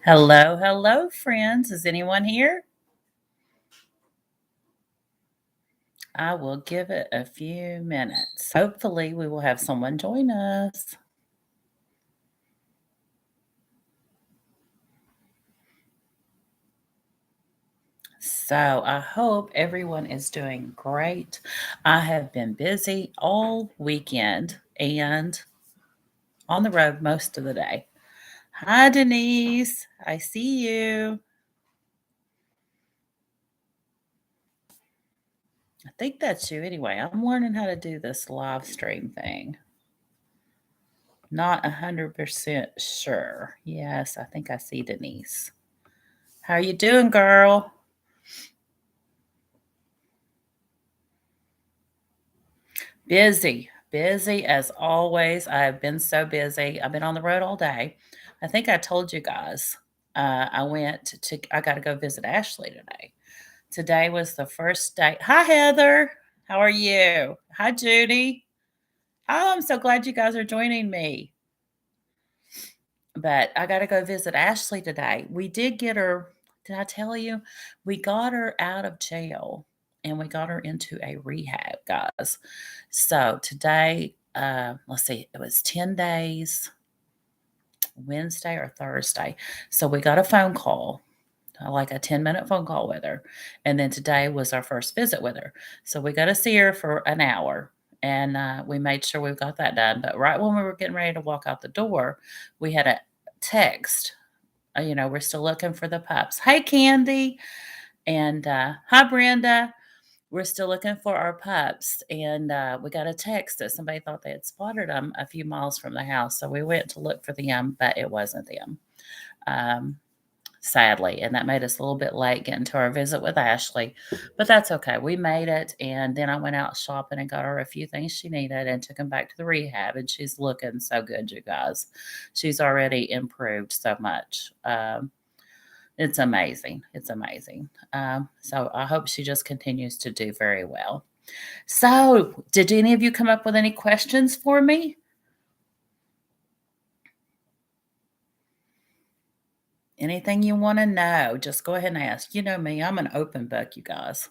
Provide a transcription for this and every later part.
Hello, hello, friends. Is anyone here? I will give it a few minutes. Hopefully, we will have someone join us. So, I hope everyone is doing great. I have been busy all weekend and on the road most of the day. Hi, Denise. I see you. I think that's you anyway. I'm learning how to do this live stream thing. Not 100% sure. Yes, I think I see Denise. How you doing, girl? Busy, busy as always. I've been so busy. I've been on the road all day. I think I told you guys. I got to go visit Ashley today. Today was the first day. Hi, Heather. How are you? Hi, Judy. Oh, I'm so glad you guys are joining me. But I got to go visit Ashley today. We did get her. Did I tell you? We got her out of jail and we got her into a rehab, guys. So today, let's see, it was 10 days, Wednesday or Thursday. So we got a phone call, like a 10-minute phone call with her. And then today was our first visit with her. So we got to see her for an hour. And we made sure we got that done. But right when we were getting ready to walk out the door, we had a text. We're still looking for the pups. Hey, Candy. And hi, Brenda. We're still looking for our pups, and we got a text that somebody thought they had spotted them a few miles from the house. So we went to look for them, but it wasn't them, um, sadly. And that made us a little bit late getting to our visit with Ashley, but that's okay. We made it. And then I went out shopping and got her a few things she needed and took them back to the rehab. And she's looking so good, you guys. She's already improved so much. It's amazing. It's amazing. So I hope she just continues to do very well. So, did any of you come up with any questions for me? Anything you want to know, just go ahead and ask. You know me, I'm an open book, you guys.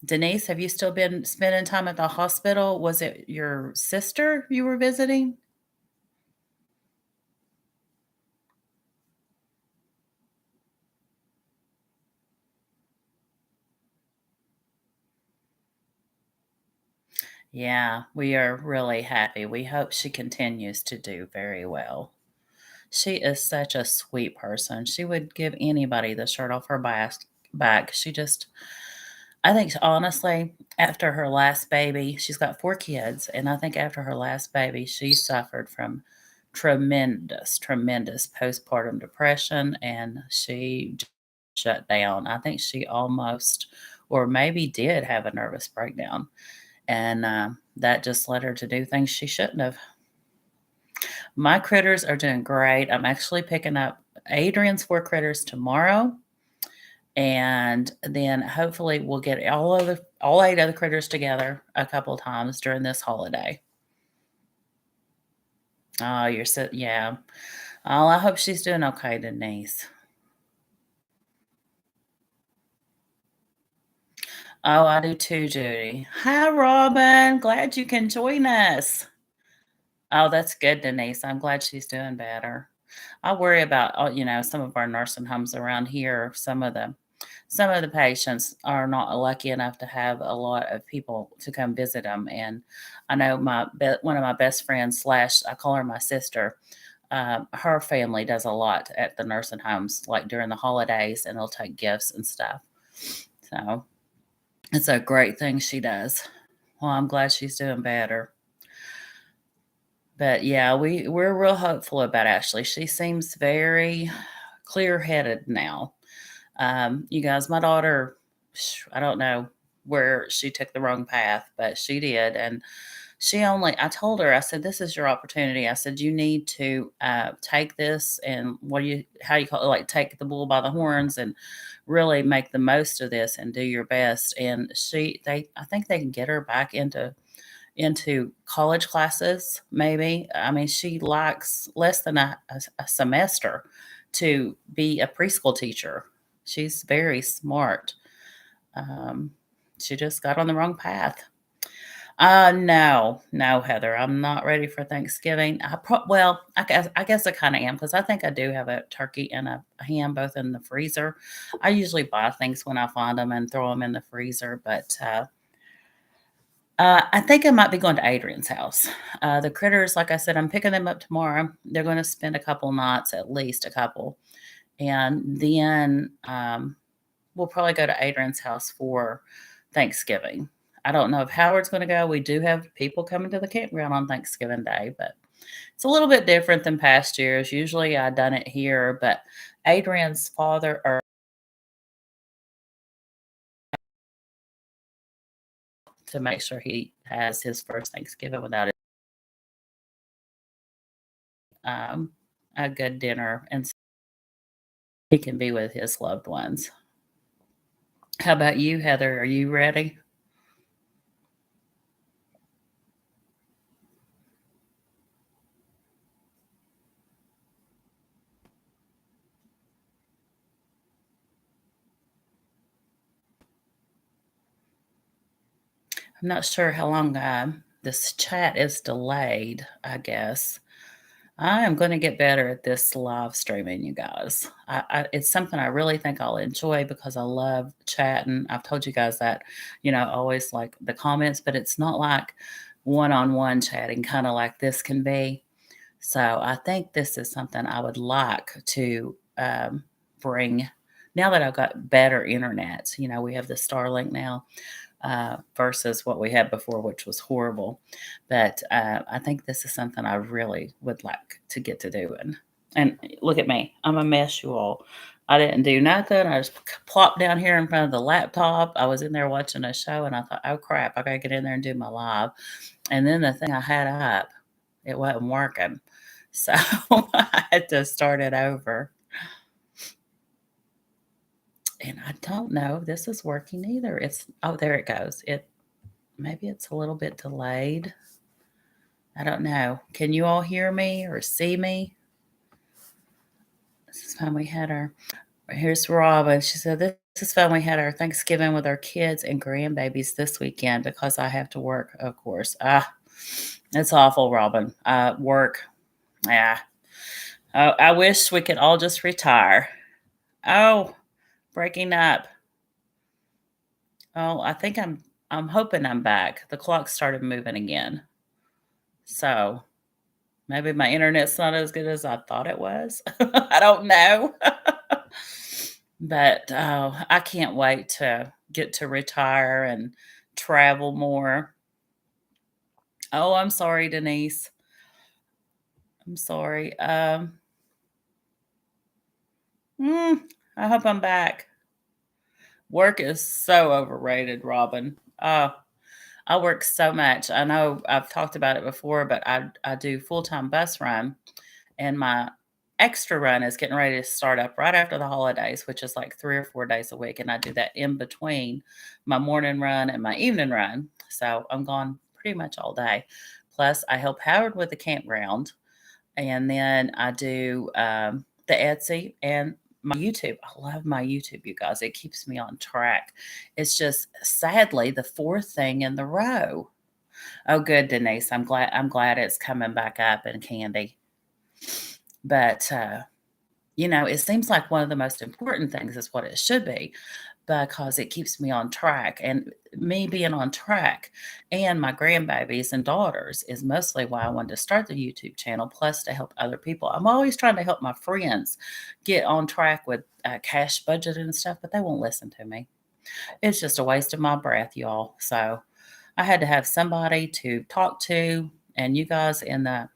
Denise, have you still been spending time at the hospital? Was it your sister you were visiting? Yeah, we are really happy. We hope she continues to do very well. She is such a sweet person. She would give anybody the shirt off her back. I think honestly, after her last baby, she's got 4 kids, and I think after her last baby, she suffered from tremendous, tremendous postpartum depression, and she shut down. I think she almost or maybe did have a nervous breakdown, and, that just led her to do things she shouldn't have. My critters are doing great. I'm actually picking up Adrian's 4 critters tomorrow, and then hopefully we'll get all 8 other critters together a couple times during this holiday. Oh, you're so yeah. Oh, I hope she's doing okay, Denise. Oh, I do too, Judy. Hi, Robin. Glad you can join us. Oh, that's good, Denise. I'm glad she's doing better. I worry about, some of our nursing homes around here. Some of the patients are not lucky enough to have a lot of people to come visit them. And I know one of my best friends slash I call her my sister. Her family does a lot at the nursing homes, like during the holidays, and they'll take gifts and stuff. So it's a great thing she does. Well, I'm glad she's doing better. But yeah, we're real hopeful about Ashley. She seems very clear-headed now. You guys, my daughter, I don't know where she took the wrong path, but she did. And I told her, I said, this is your opportunity. I said, you need to take this and how you call it, like take the bull by the horns and really make the most of this and do your best. And I think they can get her back into into college classes, maybe. I mean, she likes less than a semester to be a preschool teacher. She's very smart. Um, she just got on the wrong path. No, no, Heather, I'm not ready for Thanksgiving. Well, I guess I kind of am because I think I do have a turkey and a ham both in the freezer. I usually buy things when I find them and throw them in the freezer, but I think I might be going to Adrian's house. The critters, like I said, I'm picking them up tomorrow. They're going to spend a couple nights, at least a couple, and then we'll probably go to Adrian's house for Thanksgiving. I don't know if Howard's going to go. We do have people coming to the campground on Thanksgiving Day, but it's a little bit different than past years. Usually I done it here, but Adrian's father or to make sure he has his first Thanksgiving without um, a good dinner and he can be with his loved ones. How about you, Heather? Are you ready? I'm not sure how long this chat is delayed, I guess. I am going to get better at this live streaming, you guys. It's something I really think I'll enjoy because I love chatting. I've told you guys that, always like the comments, but it's not like one on one chatting, kind of like this can be. So I think this is something I would like to bring now that I've got better internet. We have the Starlink now versus what we had before, which was horrible. But I think this is something I really would like to get to doing. And look at me, I'm a mess, you all. I didn't do nothing. I just plopped down here in front of the laptop. I was in there watching a show and I thought, oh crap, I gotta get in there and do my live. And then the thing I had up, it wasn't working. So I had to start it over. And I don't know if this is working either. Oh, there it goes. Maybe it's a little bit delayed. I don't know. Can you all hear me or see me? This is fun. We had our Here's Robin. She said, this is fun. We had our Thanksgiving with our kids and grandbabies this weekend because I have to work, of course. It's awful, Robin. Work. Yeah. Oh, I wish we could all just retire. Oh, breaking up. Oh, I think I'm hoping I'm back. The clock started moving again. So maybe my internet's not as good as I thought it was. I don't know. But oh, I can't wait to get to retire and travel more. Oh, I'm sorry, Denise. I'm sorry. Mm, I hope I'm back. Work is so overrated, Robin. Oh, I work so much. I know I've talked about it before, but I do full-time bus run, and my extra run is getting ready to start up right after the holidays, which is like 3 or 4 days a week, and I do that in between my morning run and my evening run. So I'm gone pretty much all day. Plus, I help Howard with the campground, and then I do the Etsy and my YouTube. I love my YouTube, you guys. It keeps me on track. It's just sadly the fourth thing in the row. Oh, good, Denise. I'm glad it's coming back up in Candy. But it seems like one of the most important things is what it should be because it keeps me on track. And me being on track and my grandbabies and daughters is mostly why I wanted to start the YouTube channel, plus to help other people. I'm always trying to help my friends get on track with cash budget and stuff, but they won't listen to me. It's just a waste of my breath, y'all. So I had to have somebody to talk to, and you guys in the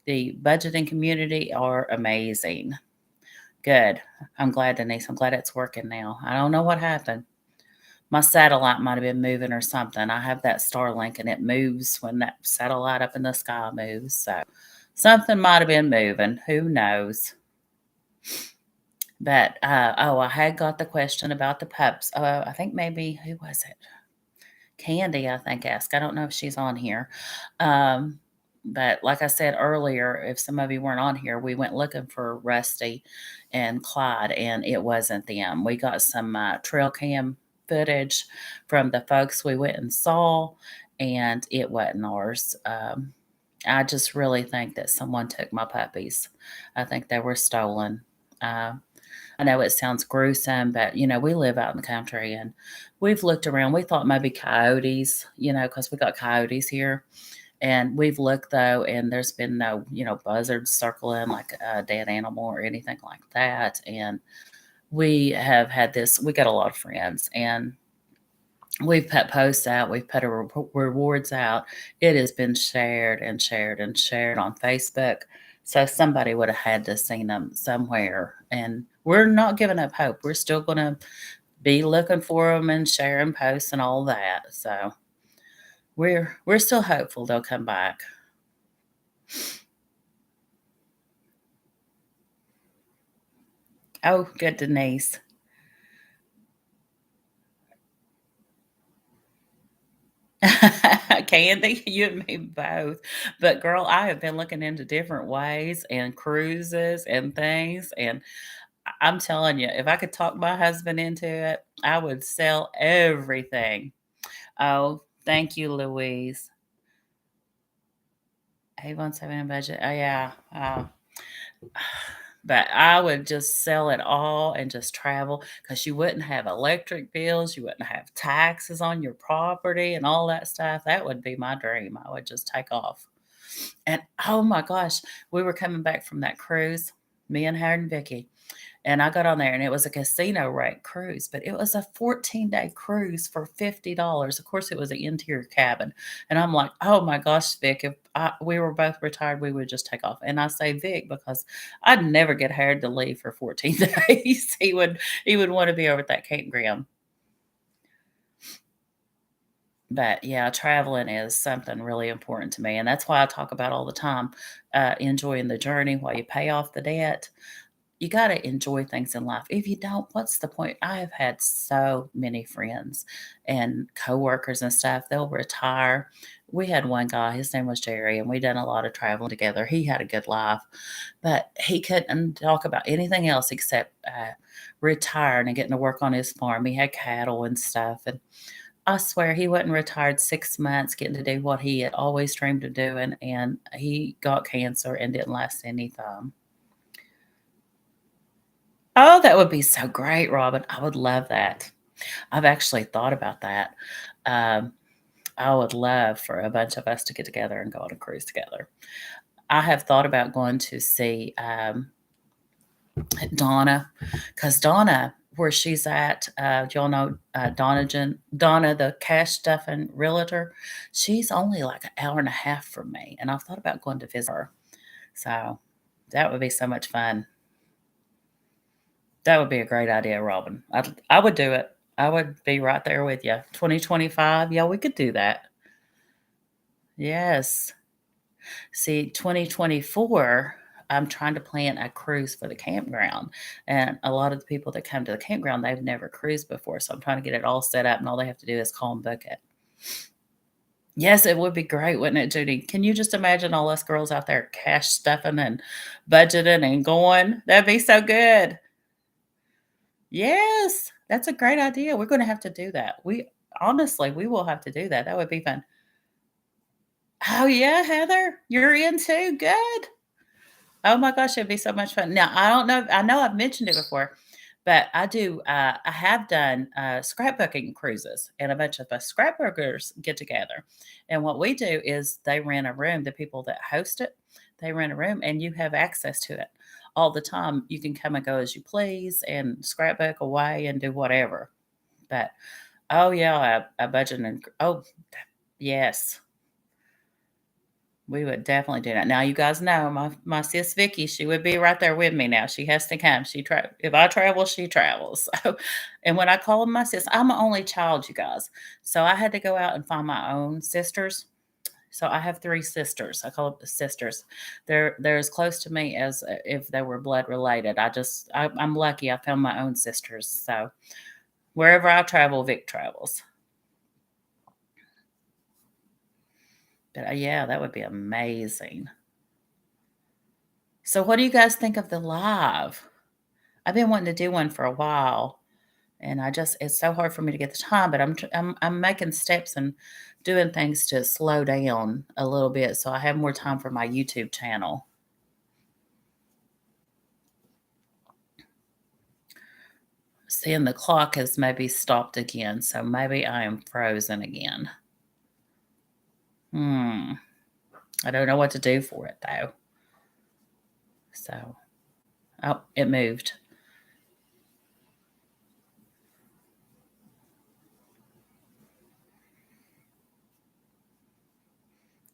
budgeting community are amazing. Good. I'm glad, Denise. I'm glad it's working now. I don't know what happened. My satellite might have been moving or something. I have that Starlink and it moves when that satellite up in the sky moves. So something might have been moving. Who knows? But I had got the question about the pups. I think maybe who was it? Candy, I think, asked. I don't know if she's on here. Um, but like I said earlier, if some of you weren't on here, we went looking for Rusty and Clyde, and it wasn't them. We got some trail cam footage from the folks we went and saw, and it wasn't ours. I just really think that someone took my puppies. I think they were stolen. Uh, I know it sounds gruesome, but we live out in the country and we've looked around. We thought maybe coyotes, because we got coyotes here. And we've looked though, and there's been no, buzzards circling like a dead animal or anything like that. And we have had this, we got a lot of friends and we've put posts out, we've put rewards out. It has been shared and shared and shared on Facebook. So somebody would have had to seen them somewhere. And we're not giving up hope. We're still going to be looking for them and sharing posts and all that. So we're still hopeful they'll come back. Oh, good, Denise. Candy, you and me both. But girl, I have been looking into different ways and cruises and things. And I'm telling you, if I could talk my husband into it, I would sell everything. Oh, thank you, Louise. Avon 7 budget. Oh, yeah. But I would just sell it all and just travel because you wouldn't have electric bills, you wouldn't have taxes on your property and all that stuff. That would be my dream. I would just take off. And oh my gosh, we were coming back from that cruise, me and Howard and Vicky. And I got on there and it was a casino rate cruise, but it was a 14-day cruise for $50. Of course, it was an interior cabin. And I'm like, oh my gosh, Vic, if we were both retired, we would just take off. And I say Vic because I'd never get hired to leave for 14 days. He would want to be over at that campground. But yeah, traveling is something really important to me. And that's why I talk about all the time, enjoying the journey while you pay off the debt. You gotta enjoy things in life. If you don't, what's the point? I have had so many friends and coworkers and stuff, they'll retire. We had one guy, his name was Jerry, and we done a lot of traveling together. He had a good life, but he couldn't talk about anything else except retiring and getting to work on his farm. He had cattle and stuff, and I swear he wasn't retired 6 months getting to do what he had always dreamed of doing, and he got cancer and didn't last anytime. Oh, that would be so great, Robin. I would love that. I've actually thought about that. Um, I would love for a bunch of us to get together and go on a cruise together. I have thought about going to see Donna, because Donna, where she's at, do y'all know Donna, the cash stuffing realtor? She's only like an hour and a half from me, and I've thought about going to visit her. So that would be so much fun. That would be a great idea, Robin. I would do it. I would be right there with you. 2025, yeah, we could do that. Yes. See, 2024, I'm trying to plan a cruise for the campground. And a lot of the people that come to the campground, they've never cruised before. So I'm trying to get it all set up, and all they have to do is call and book it. Yes, it would be great, wouldn't it, Judy? Can you just imagine all us girls out there cash stuffing and budgeting and going? That'd be so good. Yes, that's a great idea. We're gonna have to do that. We honestly, we will have to do that. That would be fun. Oh, yeah, Heather, you're in too? Good. Oh my gosh, it'd be so much fun. Now, I don't know, I know I've mentioned it before, but I have done scrapbooking cruises, and a bunch of us scrapbookers get together. And what we do is they rent a room, the people that host it, they rent a room and you have access to it all the time. You can come and go as you please and scrapbook away and do whatever. But oh yeah, a budget and oh yes. We would definitely do that. Now you guys know my sis Vicky, she would be right there with me now. She has to come. If I travel, she travels. So, and when I called my sis, I'm an only child, you guys. So I had to go out and find my own sisters. So I have 3 sisters. I call them the sisters. They're as close to me as if they were blood related. I'm lucky I found my own sisters. So wherever I travel, Vic travels. But yeah, that would be amazing. So, what do you guys think of the live? I've been wanting to do one for a while, and it's so hard for me to get the time, but I'm making steps and doing things to slow down a little bit so I have more time for my YouTube channel. Seeing the clock has maybe stopped again, so maybe I am frozen again. Hmm. I don't know what to do for it though. So, oh, it moved.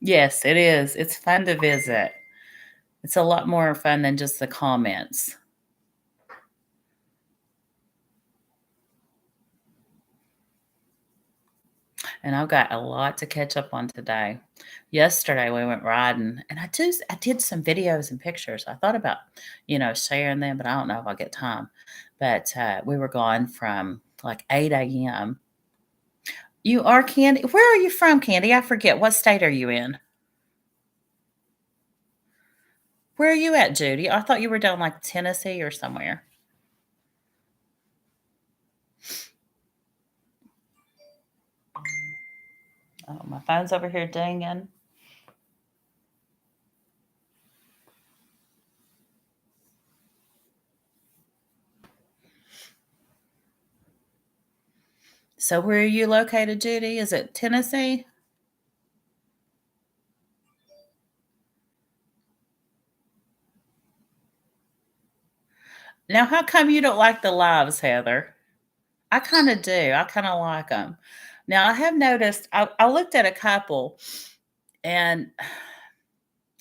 Yes, it is. It's fun to visit. It's a lot more fun than just the comments. And I've got a lot to catch up on today. Yesterday we went riding, and I did some videos and pictures. I thought about, sharing them, but I don't know if I'll get time. But we were gone from like 8 a.m. You are, Candy? Where are you from, Candy? I forget. What state are you in? Where are you at, Judy? I thought you were down like Tennessee or somewhere. Oh, my phone's over here dinging. So where are you located, Judy? Is it Tennessee? Now, how come you don't like the lives, Heather? I kinda do. I kinda like them. Now, I have noticed I looked at a couple, and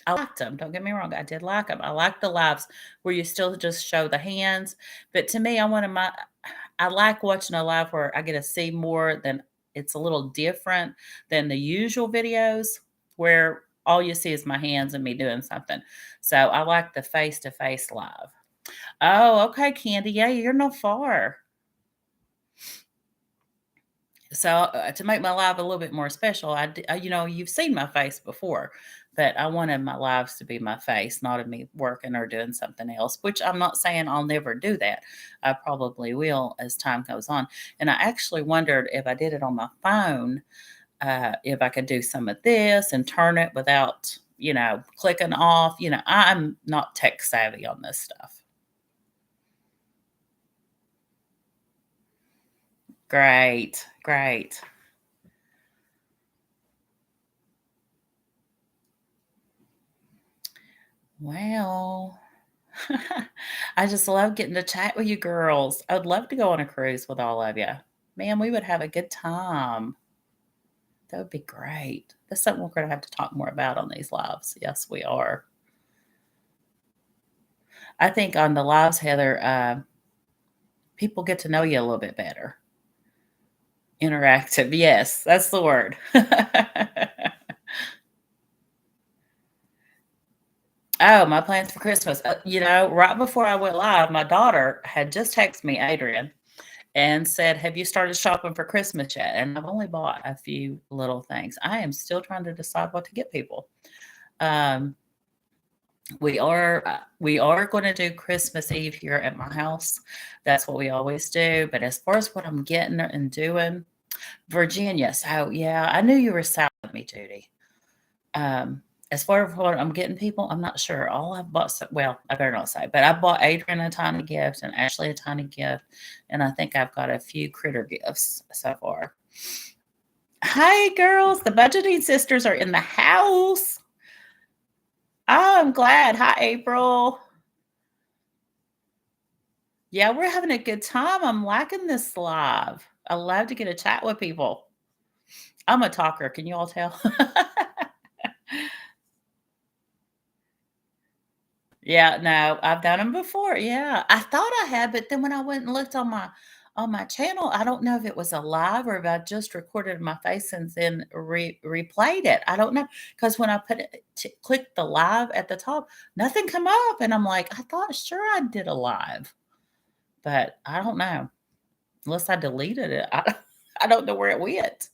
I liked them. Don't get me wrong, I did like them. I like the lives where you still just show the hands, but to me, I like watching a live where I get to see more than it's a little different than the usual videos where all you see is my hands and me doing something. So, I like the face-to-face live. Oh, okay, Candy. Yeah, you're not far. So, to make my live a little bit more special, you've seen my face before, but I wanted my lives to be my face, not of me working or doing something else, which I'm not saying I'll never do that. I probably will as time goes on. And I actually wondered if I did it on my phone, if I could do some of this and turn it without, clicking off. I'm not tech savvy on this stuff. Great, great. Well, I just love getting to chat with you girls. I'd love to go on a cruise with all of you. Man, we would have a good time. That would be great. That's something we're going to have to talk more about on these lives. Yes, we are. I think on the lives, Heather, people get to know you a little bit better. Interactive. Yes, that's the word. Oh, my plans for Christmas. Right before I went live, my daughter had just texted me, Adrian, and said, "Have you started shopping for Christmas yet?" And I've only bought a few little things. I am still trying to decide what to get people. Um, we are going to do Christmas Eve here at my house. That's what we always do. But as far as what I'm getting and doing, Virginia. So yeah, I knew you were south of me, Judy. Um, as far as what I'm getting people, I'm not sure. All I've bought, well, I better not say, but I bought Adrian a tiny gift and Ashley a tiny gift, and I think I've got a few critter gifts so far. Hi, girls. The budgeting sisters are in the house. Oh, I'm glad. Hi, April. Yeah, we're having a good time. I'm liking this live. I love to get a chat with people. I'm a talker. Can you all tell? Yeah, no, I've done them before, yeah. I thought I had, but then when I went and looked on my channel, I don't know if it was a live or if I just recorded my face and then replayed it. I don't know, because when I put it clicked the live at the top, nothing come up, and I'm like, "I thought sure I did a live," but I don't know, unless I deleted it. I I don't know where it went.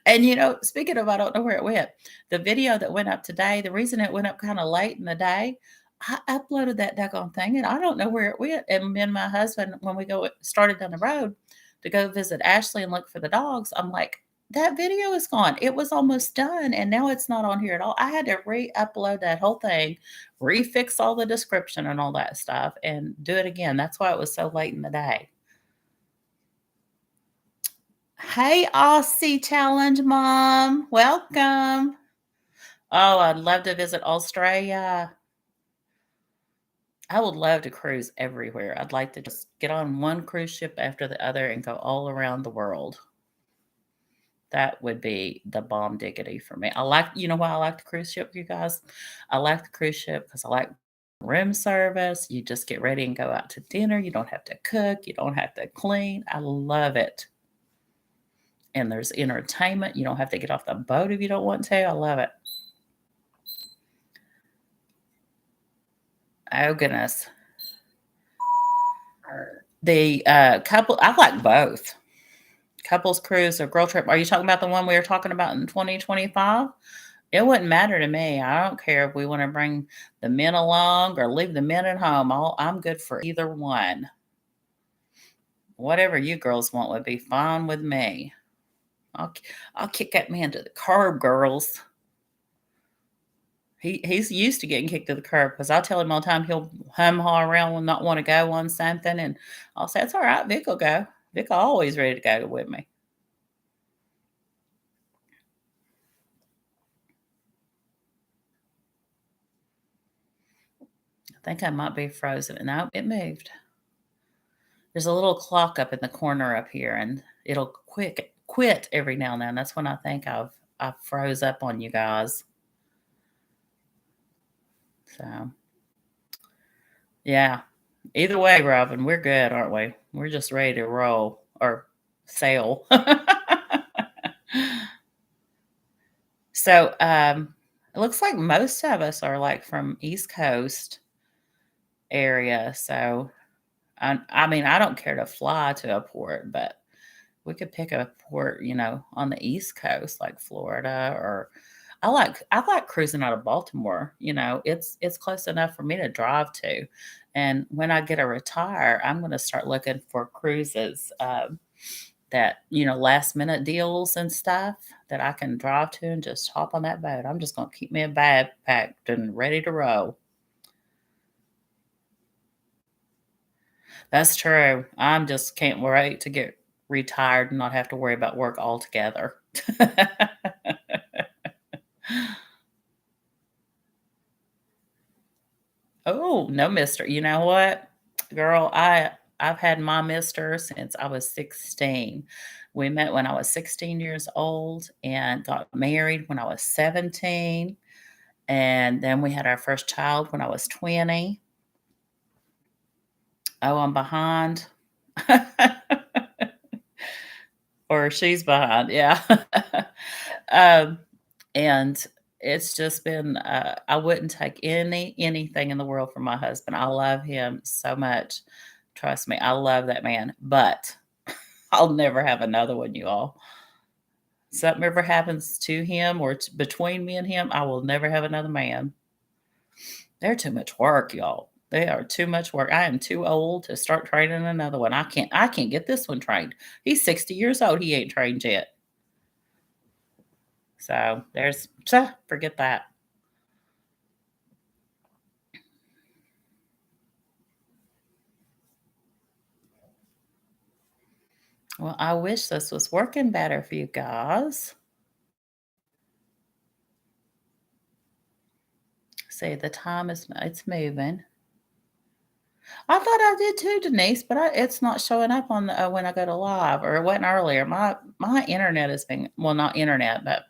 And, you know, speaking of I don't know where it went, the video that went up today, the reason it went up kinda late in the day, I uploaded that daggone thing, and I don't know where it went, and me and my husband, when we started down the road to go visit Ashley and look for the dogs, I'm like, "That video is gone. It was almost done, and now it's not on here at all." I had to re-upload that whole thing, refix all the description and all that stuff, and do it again. That's why it was so late in the day. Hey, Aussie Challenge Mom. Welcome. Oh, I'd love to visit Australia. I would love to cruise everywhere. I'd like to just get on one cruise ship after the other and go all around the world. That would be the bomb diggity for me. You know why I like the cruise ship, you guys? I like the cruise ship because I like room service. You just get ready and go out to dinner. You don't have to cook. You don't have to clean. I love it. And there's entertainment. You don't have to get off the boat if you don't want to. I love it. Oh, goodness. The couple, I like both. Couples cruise or girl trip. Are you talking about the one we were talking about in 2025? It wouldn't matter to me. I don't care if we want to bring the men along or leave the men at home. I'm good for either one. Whatever you girls want would be fine with me. I'll, I'll kick that man to the curb, girls. He's used to getting kicked to the curb because I tell him all the time he'll haw around and not want to go on something, and I'll say, "It's all right, Vic will go. Vic always ready to go with me." I think I might be frozen. No, it moved. There's a little clock up in the corner up here, and it'll quit every now and then. That's when I think I froze up on you guys. So yeah. Either way, Robin, we're good, aren't we? We're just ready to roll or sail. So it looks like most of us are like from East Coast area. So I mean, I don't care to fly to a port, but we could pick a port, you know, on the East Coast, like Florida, or I like cruising out of Baltimore. You know, it's close enough for me to drive to. And when I get to retire, I'm going to start looking for cruises that, you know, last minute deals and stuff that I can drive to and just hop on that boat. I'm just going to keep me a bag packed and ready to roll. That's true. I'm just can't wait to get retired and not have to worry about work altogether. Oh, no mister. You know what? Girl, I've had my mister since I was 16. We met when I was 16 years old and got married when I was 17. And then we had our first child when I was 20. Oh, I'm behind. Or she's behind, yeah. Um, and it's just been, I wouldn't take anything in the world from my husband. I love him so much. Trust me, I love that man, but I'll never have another one, you all. Something ever happens to him or between me and him, I will never have another man. They're too much work, y'all. They are too much work. I am too old to start training another one. I can't get this one trained. He's 60 years old. He ain't trained yet. So forget that. Well, I wish this was working better for you guys. See, the time is it's moving. I thought I did too, Denise, but it's not showing up on the, when I go to live, or it wasn't earlier. My internet has been, well, not internet, but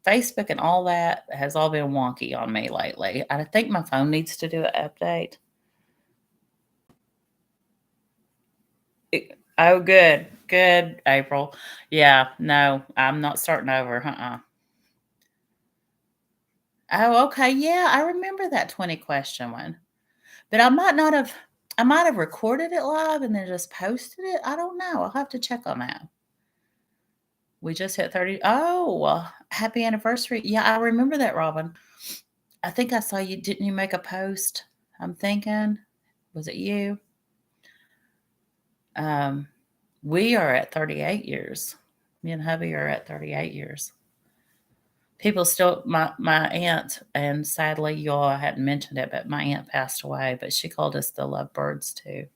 Facebook and all that has all been wonky on me lately. I think my phone needs to do an update. Oh, good, good, April. Yeah, no, I'm not starting over. Oh, okay. Yeah, I remember that 20 question one. But I might have recorded it live and then just posted it. I don't know. I'll have to check on that. We just hit 30. Oh, well, happy anniversary. Yeah, I remember that, Robin. I think I saw you. Didn't you make a post? I'm thinking, was it you? Um, we are at 38 years. Me and hubby are at 38 years. People still, my aunt, and sadly, y'all hadn't mentioned it, but my aunt passed away, but she called us the lovebirds too.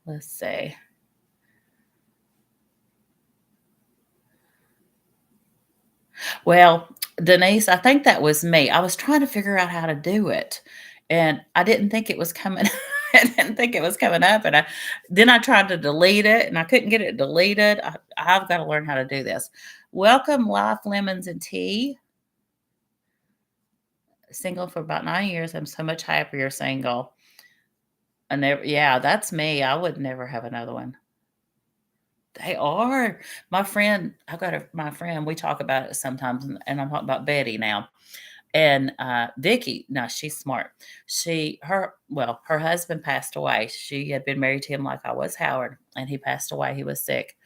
Let's see. Well, Denise, I think that was me. I was trying to figure out how to do it, and I didn't think it was coming. I didn't think it was coming up, and I tried to delete it, and I couldn't get it deleted. I've got to learn how to do this. Welcome, Life Lemons and Tea. Single for about 9 years. I'm so much happier single. I never. Yeah, that's me. I would never have another one. They are. My friend, we talk about it sometimes, and I'm talking about Betty now. And, Vicky, no, she's smart. Her husband passed away. She had been married to him like I was, Howard, and he passed away. He was sick.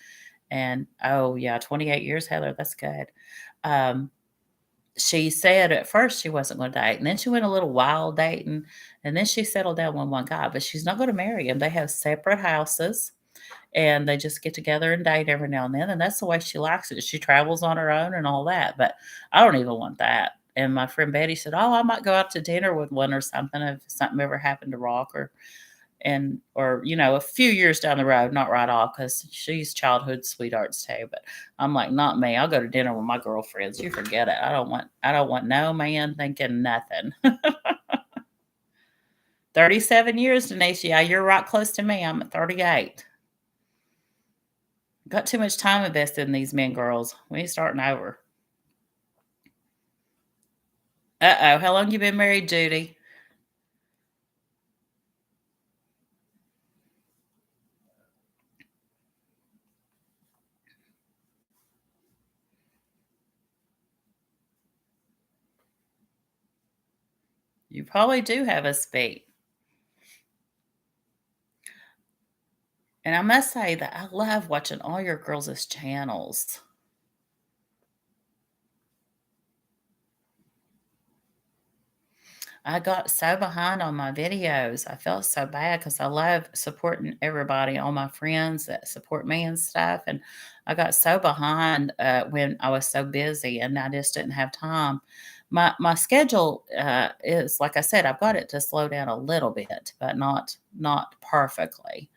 And, oh, yeah, 28 years, Heather, that's good. Um, she said at first she wasn't gonna date, and then she went a little wild dating, and then she settled down with one guy, but she's not gonna marry him. They have separate houses, and they just get together and date every now and then, and that's the way she likes it. She travels on her own and all that, but I don't even want that. And my friend Betty said, "Oh, I might go out to dinner with one or something if something ever happened to Rock or a few years down the road, not right off because she's childhood sweethearts too." But I'm like, not me. I'll go to dinner with my girlfriends. You forget it. I don't want no man thinking nothing. 37 years, Denise. Yeah, you're right close to me. I'm at 38. Got too much time invested in these men, girls. We ain't starting over. Uh-oh. How long you been married, Judy? You probably do have a speak. And I must say that I love watching all your girls' channels. I got so behind on my videos. I felt so bad because I love supporting everybody, all my friends that support me and stuff. And I got so behind when I was so busy and I just didn't have time. My schedule is like I said, I've got it to slow down a little bit, but not perfectly.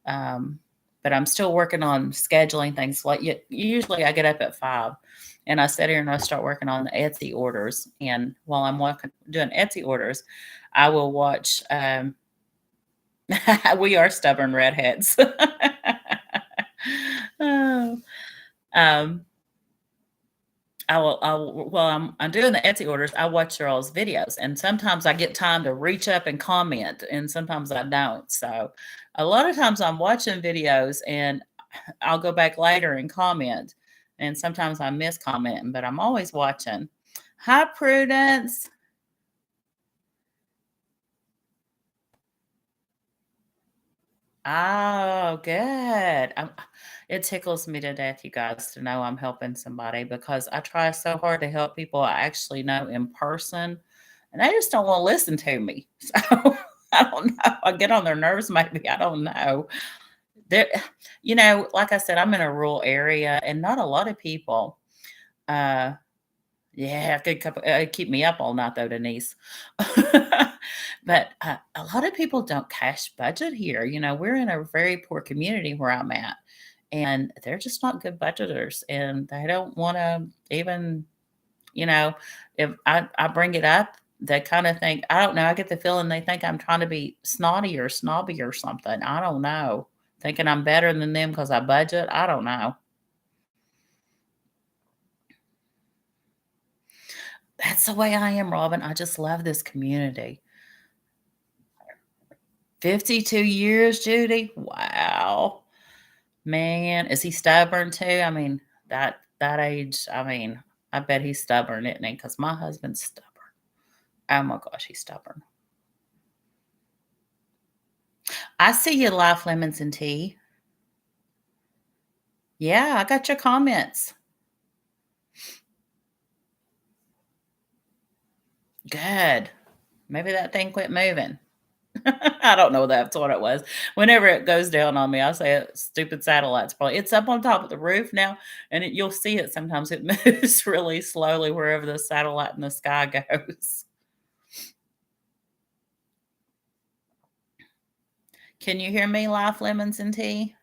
Um, but I'm still working on scheduling things. Like usually, I get up at 5, and I sit here and I start working on the Etsy orders. And while I'm doing Etsy orders, I will watch. We are stubborn redheads. Oh, um, while I'm doing the Etsy orders, I watch y'all's videos, and sometimes I get time to reach up and comment, and sometimes I don't. So, a lot of times I'm watching videos, and I'll go back later and comment, and sometimes I miss commenting, but I'm always watching. Hi, Prudence. Oh, good. It tickles me to death, you guys, to know I'm helping somebody because I try so hard to help people I actually know in person, and they just don't want to listen to me. So I don't know. I get on their nerves, maybe. I don't know. There, like I said, I'm in a rural area, and not a lot of people. Uh, yeah, good couple. Keep me up all night though, Denise. But a lot of people don't cash budget here. We're in a very poor community where I'm at, and they're just not good budgeters, and they don't want to even, you know, if I bring it up, they kind of think, I don't know. I get the feeling they think I'm trying to be snotty or snobby or something. I don't know. Thinking I'm better than them because I budget. I don't know. That's the way I am, Robin. I just love this community. 52 years, Judy? Wow. Man, is he stubborn too? I mean, that age, I mean, I bet he's stubborn, isn't he? Because my husband's stubborn. Oh my gosh, he's stubborn. I see you, Life Lemons and Tea. Yeah, I got your comments. Good. Maybe that thing quit moving. I don't know, that's what it was. Whenever it goes down on me, I say, Stupid satellite's probably" it's up on top of the roof now, and you'll see it sometimes. It moves really slowly wherever the satellite in the sky goes. Can you hear me, Life Lemons and Tea?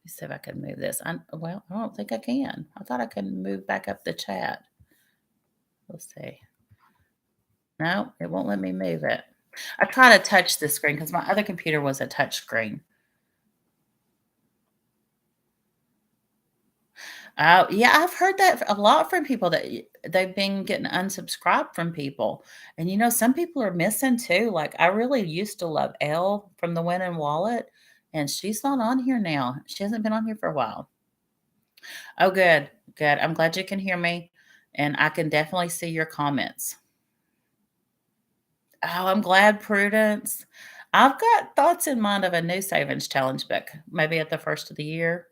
Let's see if I can move this. Well, I don't think I can. I thought I could move back up the chat. Let's see. No, it won't let me move it. I try to touch the screen because my other computer was a touch screen. Oh, yeah, I've heard that a lot from people that they've been getting unsubscribed from people. And some people are missing too. Like I really used to love Elle from the Win and Wallet, and she's not on here now. She hasn't been on here for a while. Oh, good, good. I'm glad you can hear me, and I can definitely see your comments. Oh, I'm glad, Prudence. I've got thoughts in mind of a new savings challenge book, maybe at the first of the year.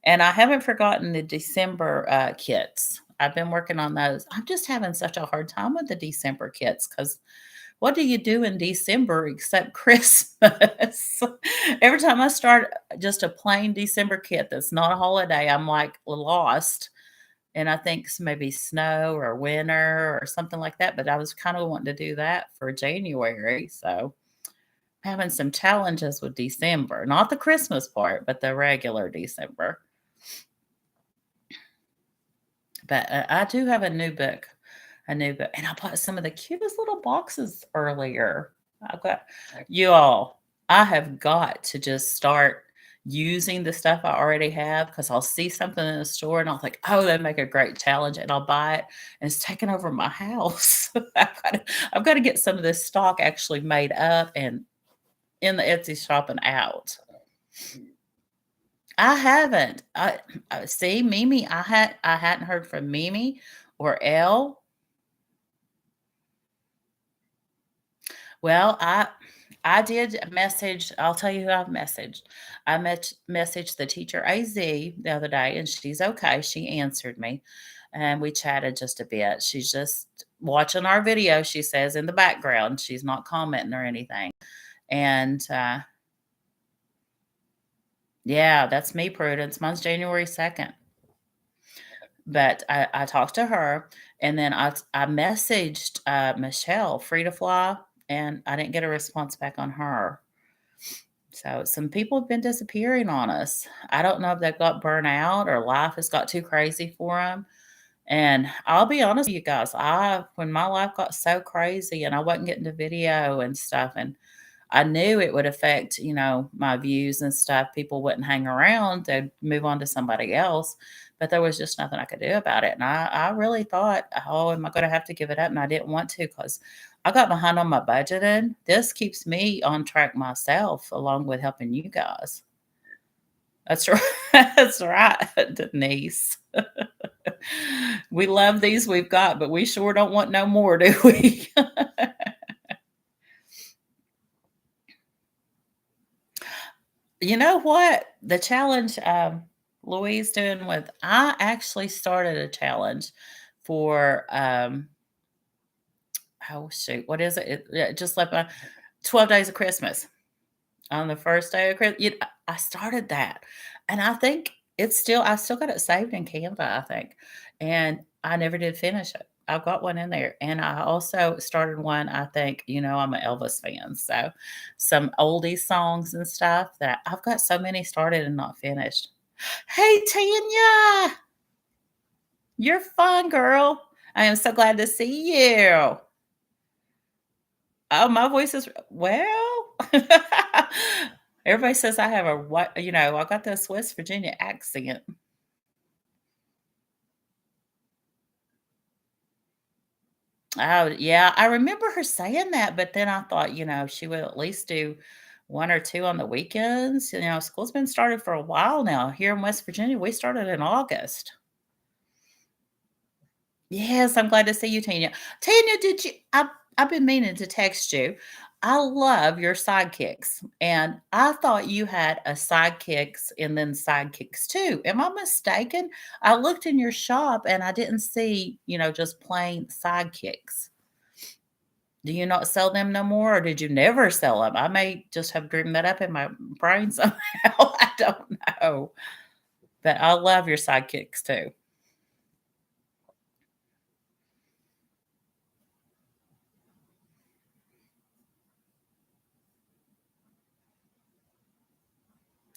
And I haven't forgotten the December kits. I've been working on those. I'm just having such a hard time with the December kits because what do you do in December except Christmas? Every time I start just a plain December kit that's not a holiday, I'm like lost. And I think maybe snow or winter or something like that, but I was kind of wanting to do that for January, so having some challenges with December, not the Christmas part, but the regular December. But, I do have a new book, and I bought some of the cutest little boxes earlier. I've got you all, I have got to just start using the stuff I already have because 'cause I'll see something in the store and I'll think, "Oh, that'd make a great challenge," and I'll buy it, and it's taking over my house. I've gotta get some of this stock actually made up and in the Etsy shop and out. I haven't. See, Mimi, I hadn't heard from Mimi or Elle. Well, I did message I'll tell you who I've messaged. I messaged the teacher AZ the other day, and she's okay. She answered me, and we chatted just a bit. She's just watching our video, she says, in the background. She's not commenting or anything. And, yeah, that's me, Prudence. Mine's January 2nd. But I talked to her, and then I messaged, Michelle, Free to Fly, and I didn't get a response back on her. So some people have been disappearing on us. I don't know if they've got burnt out or life has got too crazy for them. And I'll be honest with you guys, when my life got so crazy and I wasn't getting to video and stuff, and I knew it would affect, my views and stuff. People wouldn't hang around. They'd move on to somebody else. But there was just nothing I could do about it. And I really thought, oh, am I going to have to give it up? And I didn't want to because I got behind on my budgeting. This keeps me on track myself along with helping you guys. That's right. That's right, Denise. We love these we've got, but we sure don't want no more, do we? You know what? The challenge, Louise doing with I actually started a challenge for, oh, shoot, what is it? It just left my 12 Days of Christmas. On the first day of Christmas, I started that, and I think I still got it saved in Canva, I think, and I never did finish it. I've got one in there, and I also started one, I think, I'm an Elvis fan, so some oldie songs and stuff that I've got so many started and not finished. Hey, Tanya, you're fun, girl. I am so glad to see you. Oh, my voice is well, everybody says I have a what I got this West Virginia accent. Oh, yeah, I remember her saying that, but then I thought, she would at least do 1 or 2 on the weekends. School's been started for a while now. Here in West Virginia, we started in August. Yes, I'm glad to see you, Tanya. Tanya, I've been meaning to text you. I love your sidekicks, and I thought you had a sidekicks and then sidekicks too. Am I mistaken? I looked in your shop and I didn't see, just plain sidekicks. Do you not sell them no more, or did you never sell them? I may just have dreamed that up in my brain somehow. I don't know. But I love your sidekicks too.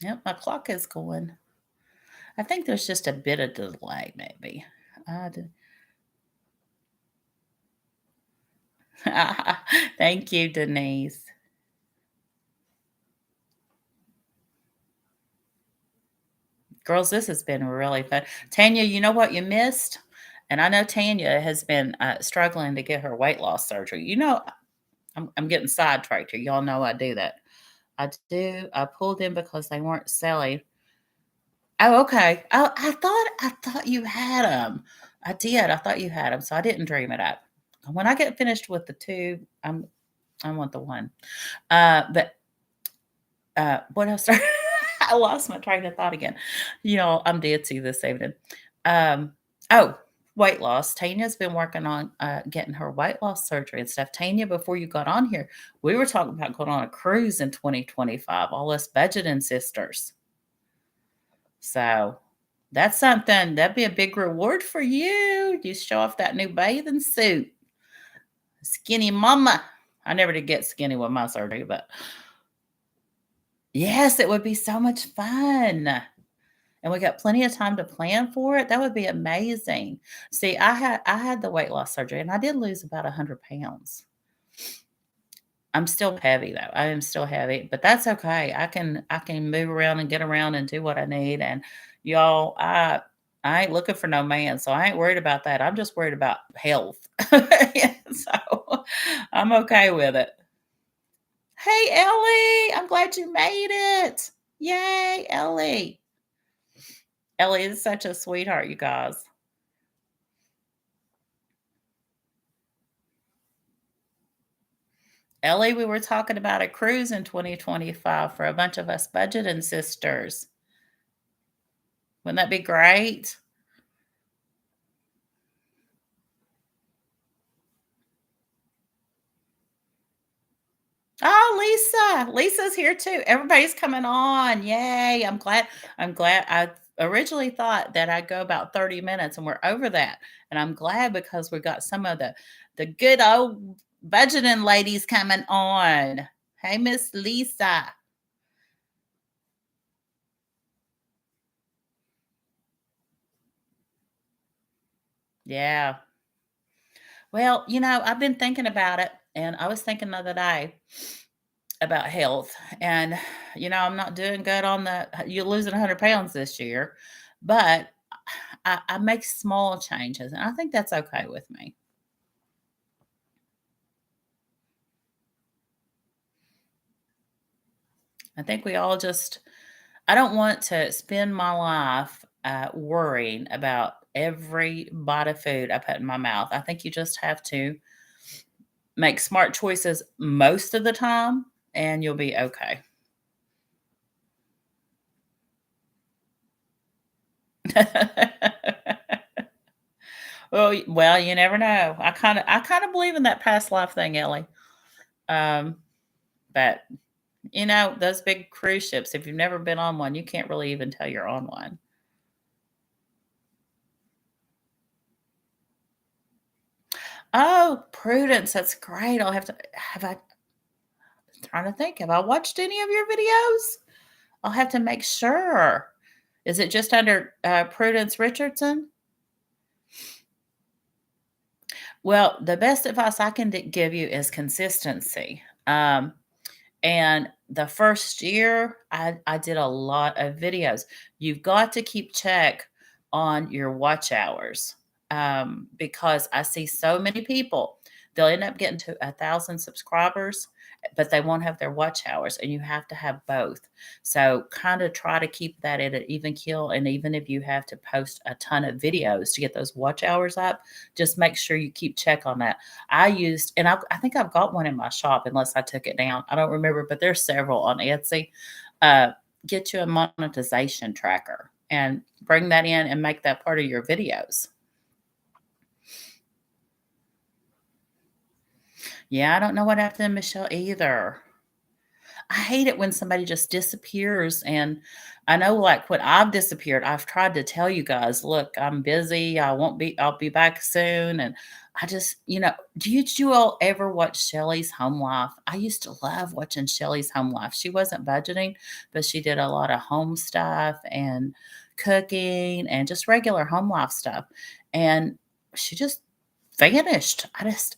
Yep, my clock is going. I think there's just a bit of delay, maybe. Uh, d- Thank you, Denise. Girls, this has been really fun. Tanya, you know what you missed? And I know Tanya has been struggling to get her weight loss surgery. I'm getting sidetracked here. Y'all know I do that. I do. I pulled in because they weren't selling. Oh, okay. Oh, I thought you had them. I did. I thought you had them, so I didn't dream it up. When I get finished with the two, I want the one. But what else? I lost my train of thought again. I'm ditzy this evening. Um, oh, weight loss. Tanya's been working on getting her weight loss surgery and stuff. Tanya, before you got on here, we were talking about going on a cruise in 2025, all us budgeting sisters. So that's something that'd be a big reward for you. You show off that new bathing suit. Skinny mama. I never did get skinny with my surgery, but yes, it would be so much fun. And we got plenty of time to plan for it. That would be amazing. See, I had the weight loss surgery and I did lose about 100 pounds. I'm still heavy though. I am still heavy, but that's okay. I can move around and get around and do what I need. And y'all, I ain't looking for no man, so I ain't worried about that. I'm just worried about health. Yeah, so I'm okay with it. Hey Ellie, I'm glad you made it. Yay, Ellie. Ellie is such a sweetheart, you guys. Ellie, we were talking about a cruise in 2025 for a bunch of us budgeting sisters. Wouldn't that be great? Oh, Lisa. Lisa's here too. Everybody's coming on. Yay. I'm glad. I originally thought that I'd go about 30 minutes and we're over that. And I'm glad because we got some of the good old budgeting ladies coming on. Hey, Miss Lisa. Yeah. Well, I've been thinking about it and I was thinking the other day about health. And, I'm not doing good on you're losing 100 pounds this year, but I make small changes and I think that's okay with me. I think we all just, I don't want to spend my life worrying about every bite of food I put in my mouth. I think you just have to make smart choices most of the time and you'll be okay. Well, you never know. I kind of believe in that past life thing, Ellie. Um, but those big cruise ships, if you've never been on one, you can't really even tell you're on one. Oh, Prudence, that's great. I'll have to have I trying to think, have I watched any of your videos? I'll have to make sure. Is it just under Prudence Richardson? Well, the best advice I can give you is consistency. And the first year, I did a lot of videos. You've got to keep check on your watch hours because I see so many people they'll end up getting to 1,000 subscribers, but they won't have their watch hours, and you have to have both. So kind of try to keep that at an even keel. And even if you have to post a ton of videos to get those watch hours up, just make sure you keep check on that. I think I've got one in my shop unless I took it down. I don't remember, but there's several on Etsy. Uh, get you a monetization tracker and bring that in and make that part of your videos. Yeah, I don't know what happened to Michelle either. I hate it when somebody just disappears. And I know, like, when I've disappeared, I've tried to tell you guys, look, I'm busy. I'll be back soon. And I just, did you all ever watch Shelley's Home Life? I used to love watching Shelley's Home Life. She wasn't budgeting, but she did a lot of home stuff and cooking and just regular home life stuff. And she just vanished.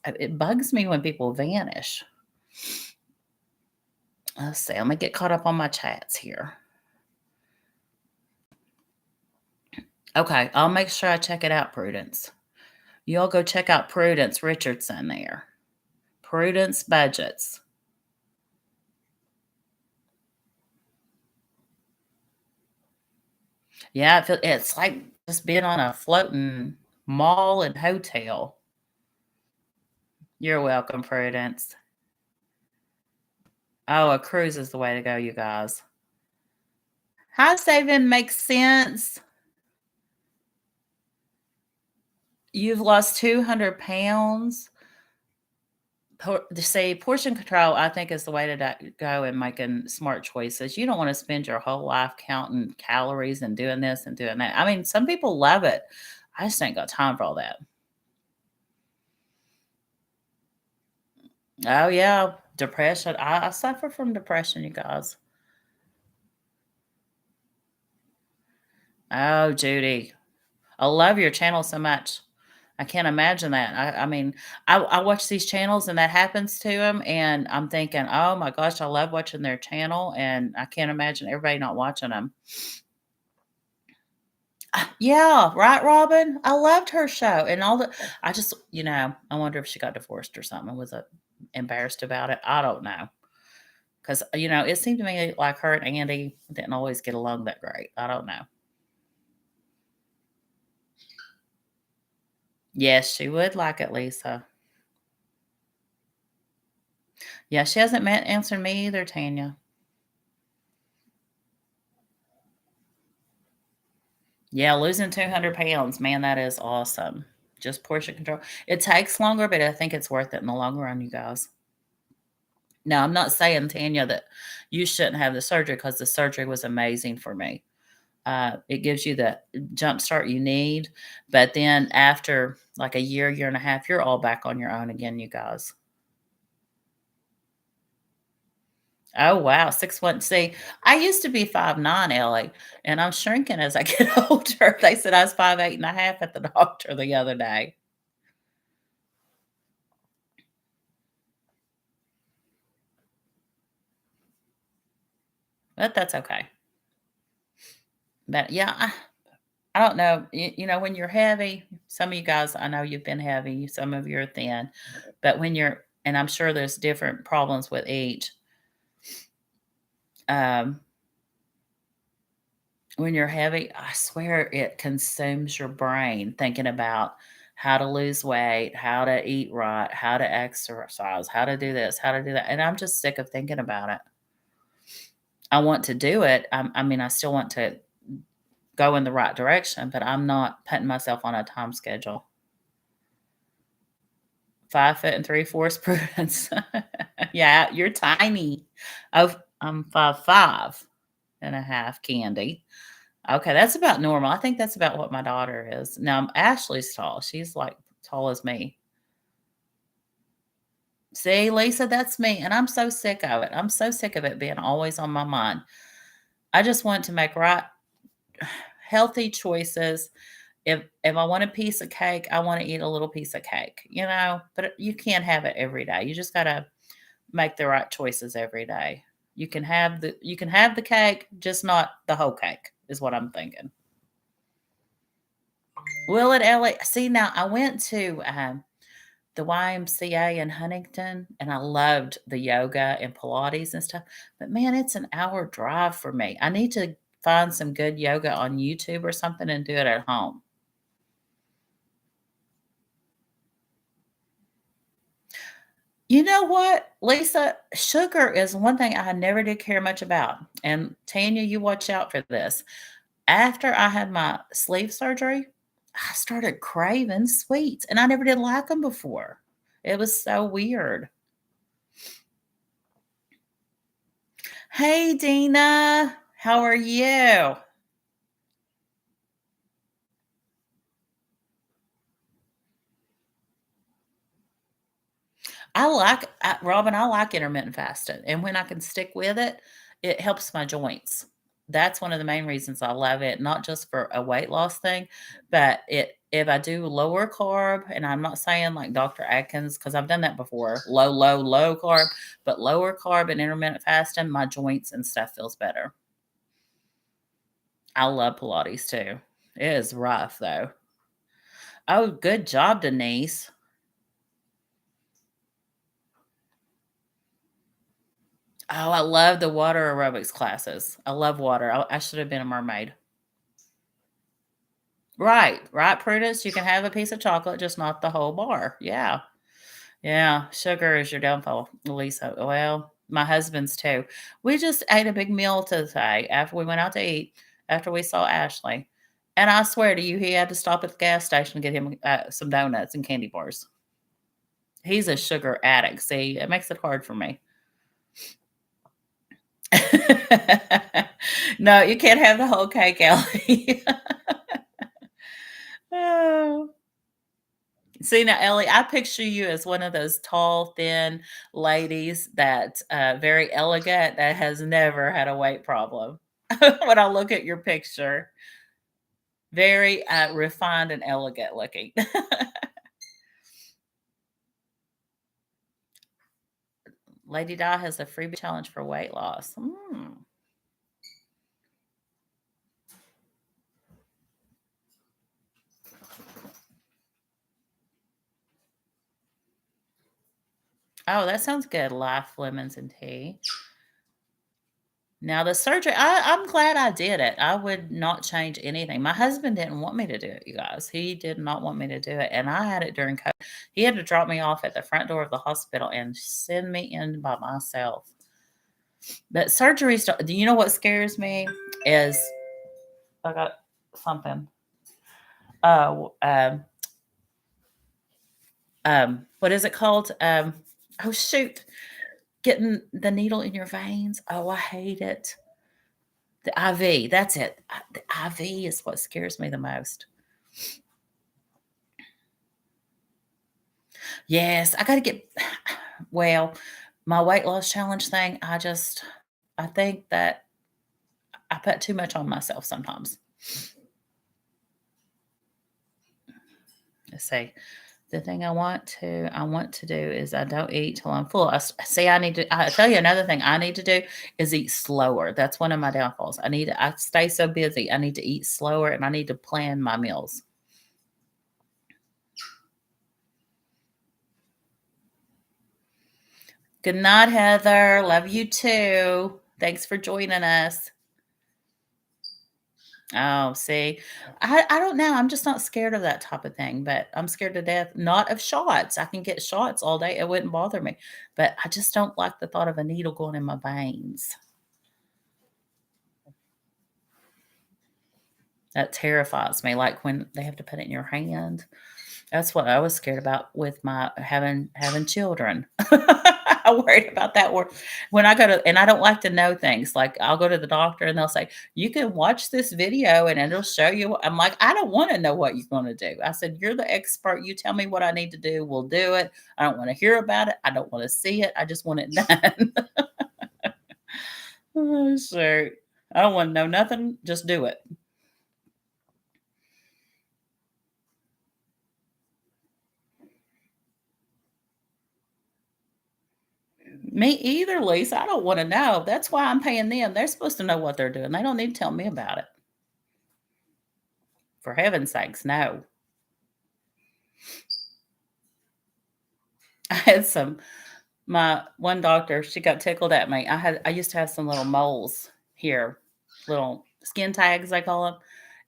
It bugs me when people vanish. Let's see. Let me get caught up on my chats here. Okay, I'll make sure I check it out, Prudence. You all go check out Prudence Richardson there. Prudence Budgets. Yeah, it's like just being on a floating mall and hotel. You're welcome, Prudence. Oh, a cruise is the way to go, you guys. How saving makes sense. You've lost 200 pounds. Say portion control, I think, is the way to go in making smart choices. You don't want to spend your whole life counting calories and doing this and doing that. I mean, some people love it. I just ain't got time for all that. Oh yeah, depression. I suffer from depression, you guys. Oh, Judy, I love your channel so much. I can't imagine that. I mean, I watch these channels and that happens to them, and I'm thinking, oh my gosh, I love watching their channel, and I can't imagine everybody not watching them. Yeah, right, Robin. I loved her show and all the. I just, I wonder if she got divorced or something. Was embarrassed about it? I don't know. Because it seemed to me like her and Andy didn't always get along that great. I don't know. Yes, she would like it, Lisa. Yeah, she hasn't answered me either, Tanya. Yeah, losing 200 pounds, man, that is awesome. Just portion control. It takes longer, but I think it's worth it in the long run, you guys. Now, I'm not saying, Tanya, that you shouldn't have the surgery because the surgery was amazing for me. It gives you the jump start you need. But then after like a year and a half, you're all back on your own again, you guys. Oh, wow. 6'1". See, I used to be 5'9", Ellie, and I'm shrinking as I get older. They said I was 5'8.5" at the doctor the other day. But that's okay. But yeah, I don't know. When you're heavy, some of you guys, I know you've been heavy, some of you are thin, but and I'm sure there's different problems with each. Um, when you're heavy, I swear it consumes your brain thinking about how to lose weight, how to eat right, how to exercise, how to do this, how to do that. And I'm just sick of thinking about it. I want to do it. I mean, I still want to go in the right direction, but I'm not putting myself on a time schedule. 5'3" Prudence. Yeah, you're tiny. Oh, I'm 5'5.5", Candy. Okay, that's about normal. I think that's about what my daughter is. Now, Ashley's tall. She's like tall as me. See, Lisa, that's me. And I'm so sick of it. I'm so sick of it being always on my mind. I just want to make healthy choices. If I want a piece of cake, I want to eat a little piece of cake, but you can't have it every day. You just got to make the right choices every day. You can have the cake, just not the whole cake, is what I'm thinking. Will it, Ellie? See, now I went to the YMCA in Huntington, and I loved the yoga and Pilates and stuff. But man, it's an hour drive for me. I need to find some good yoga on YouTube or something and do it at home. You know what, Lisa? Sugar is one thing I never did care much about. And Tanya, you watch out for this. After I had my sleeve surgery, I started craving sweets, and I never did like them before. It was so weird. Hey, Dina. How are you? Robin, I like intermittent fasting, and when I can stick with it, it helps my joints. That's one of the main reasons I love it, not just for a weight loss thing, but if I do lower carb, and I'm not saying like Dr. Atkins, because I've done that before, low carb, but lower carb and intermittent fasting, my joints and stuff feels better. I love Pilates too. It is rough though. Oh, good job, Denise. Oh, I love the water aerobics classes. I love water. I should have been a mermaid. Right, right, Prudence. You can have a piece of chocolate, just not the whole bar. Yeah, yeah. Sugar is your downfall, Lisa. Well, my husband's too. We just ate a big meal today after we went out to eat, after we saw Ashley. And I swear to you, he had to stop at the gas station to get him some donuts and candy bars. He's a sugar addict. See, it makes it hard for me. No, you can't have the whole cake, Ellie. Oh. See, now, Ellie, I picture you as one of those tall, thin ladies that very elegant that has never had a weight problem. When I look at your picture, very refined and elegant looking. Lady Di has a freebie challenge for weight loss. Oh, that sounds good. Life lemons and tea. Now the surgery, I'm glad I did it. I would not change anything. My husband didn't want me to do it, you guys. He did not want me to do it, and I had it during COVID. He had to drop me off at the front door of the hospital and send me in by myself. But surgeries, do you know what scares me? Is I got something. Oh, what is it called? Oh shoot, getting the needle in your veins. Oh, I hate it. The IV, that's it. The IV is what scares me the most. Yes, I gotta get well, my weight loss challenge thing, I think that I put too much on myself sometimes. Let's see. The thing I want to do is I don't eat till I'm full. See, I tell you another thing I need to do is eat slower. That's one of my downfalls. I stay so busy. I need to eat slower and I need to plan my meals. Good night, Heather. Love you too. Thanks for joining us. Oh, see, I don't know. I'm just not scared of that type of thing, but I'm scared to death, not of shots. I can get shots all day. It wouldn't bother me, but I just don't like the thought of a needle going in my veins. That terrifies me. Like when they have to put it in your hand. That's what I was scared about with my having children. I worried about that word. When I go to and I don't like to know things. Like I'll go to the doctor and they'll say, "You can watch this video and it'll show you." I'm like, "I don't want to know what you're going to do." I said, "You're the expert. You tell me what I need to do. We'll do it. I don't want to hear about it. I don't want to see it. I just want it done." Oh, shoot. I don't want to know nothing. Just do it. Me either, Lisa. I don't want to know. That's why I'm paying them. They're supposed to know what they're doing. They don't need to tell me about it. For heaven's sakes, no. I had my one doctor, she got tickled at me. I used to have some little moles here, little skin tags, I call them,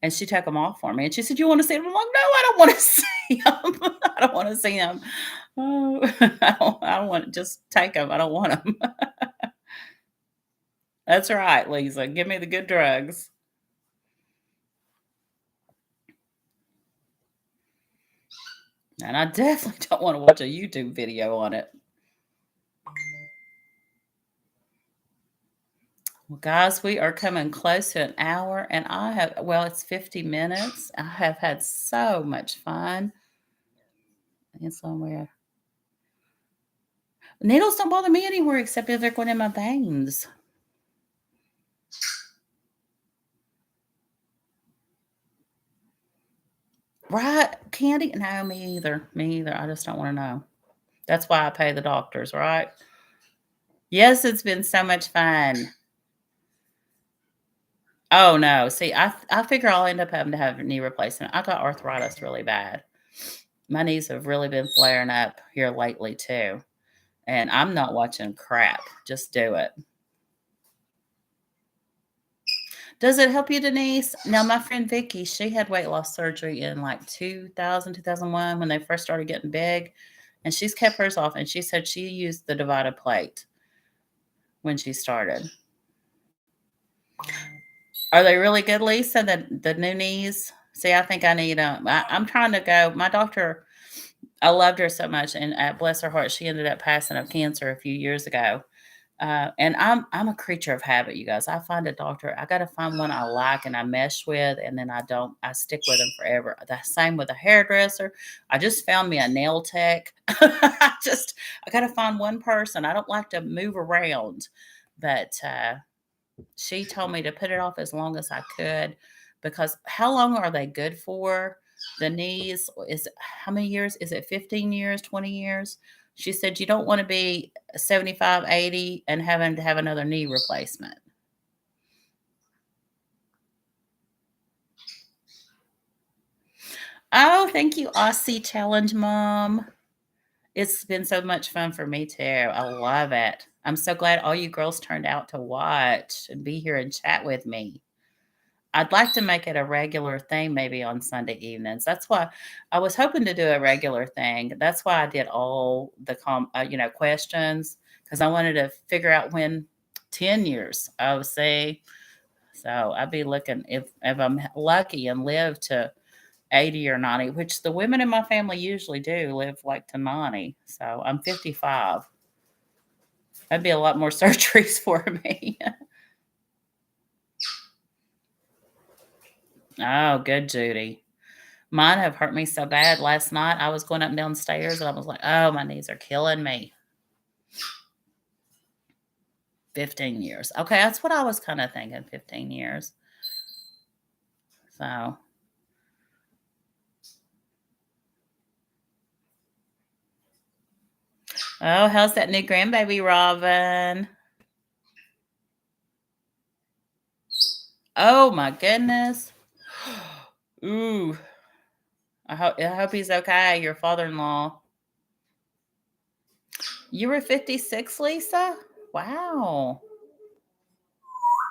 and she took them off for me, and she said, "You wanna see them?" I'm like, "No, I don't wanna see them. I don't wanna see them. Oh, I don't want just take them. I don't want them." That's right, Lisa, give me the good drugs. And I definitely don't wanna watch a YouTube video on it. Well, guys, we are coming close to an hour, and it's 50 minutes. I have had so much fun. And somewhere. Needles don't bother me anywhere except if they're going in my veins. Right? Candy? No, me either. Me either. I just don't want to know. That's why I pay the doctors, right? Yes, it's been so much fun. Oh no. See, I figure I'll end up having to have a knee replacement. I got arthritis really bad. My knees have really been flaring up here lately too. And I'm not watching crap. Just do it. Does it help you, Denise? Now, my friend Vicky, she had weight loss surgery in like 2001 when they first started getting big. And she's kept hers off. And she said she used the divided plate when she started. Are they really good, Lisa? The new knees? See, I think I need them. I'm trying to go. My doctor, I loved her so much. And bless her heart, she ended up passing of cancer a few years ago. And I'm a creature of habit, you guys. I find a doctor, I gotta find one I like and I mesh with, and then I stick with them forever. The same with a hairdresser. I just found me a nail tech. I gotta find one person. I don't like to move around, but she told me to put it off as long as I could because how long are they good for? The knees is how many years? Is it 15 years, 20 years? She said you don't want to be 75, 80 and having to have another knee replacement. Oh, thank you, Aussie Challenge Mom. It's been so much fun for me too. I love it. I'm so glad all you girls turned out to watch and be here and chat with me. I'd like to make it a regular thing maybe on Sunday evenings. That's why I was hoping to do a regular thing. That's why I did all the questions because I wanted to figure out when 10 years. Oh, see. So I'd be looking if I'm lucky and live to 80 or 90, which the women in my family usually do live like to 90. So I'm 55. That'd be a lot more surgeries for me. Oh, good, Judy. Mine have hurt me so bad. Last night, I was going up and down stairs, and I was like, "Oh, my knees are killing me." 15 years. Okay, that's what I was kinda thinking, 15 years. So oh, how's that new grandbaby, Robin? Oh my goodness. Ooh, I hope he's okay, your father-in-law. You were 56, Lisa? Wow.